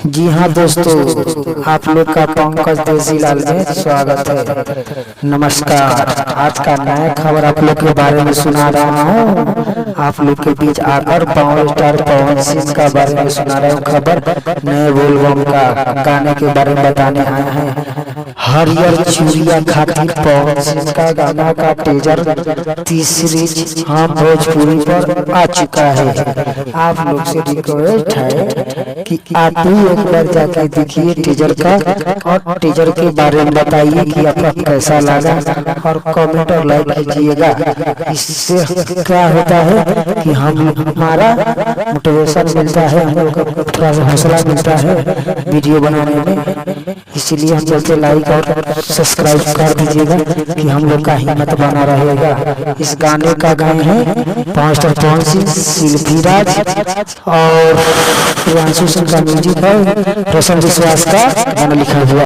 जी हाँ दोस्तों, आप लोग का पंकज देसीलाल में स्वागत है। नमस्कार। आज का नया खबर आप लोग के बारे में सुना रहा हूँ। आप लोग के बीच आकर पावर स्टार पवन सिंह का बारे में सुना रहा हूँ खबर। नए एल्बम का गाने के बारे में बताने आए हैं। हरियर चूड़िया खातिर पवन सिंह का गाना का टीजर तीसरी भोजपुरी पर आ चुका है। आप लोग से रिक्वेस्ट है कि आप भी एक बार जाके देखिए टीजर का और टीजर के बारे में बताइए कि आपका कैसा लगा और कमेंट और लाइक कीजिएगा। इससे क्या होता है कि हमारा मोटिवेशन मिलता है, हम लोग को थोड़ा हौसला मिलता है वीडियो बनाने में। इसीलिए हम जल्दी लाइक और सब्सक्राइब कर दीजिएगा कि हम लोग का हिम्मत बना रहेगा। इस गाने का गाए हैं पास्टर पवन सिंह, शिल्पी राज और प्रियांशु सिंह का म्यूजिक है। रोशन विश्वास का गाना लिखा हुआ।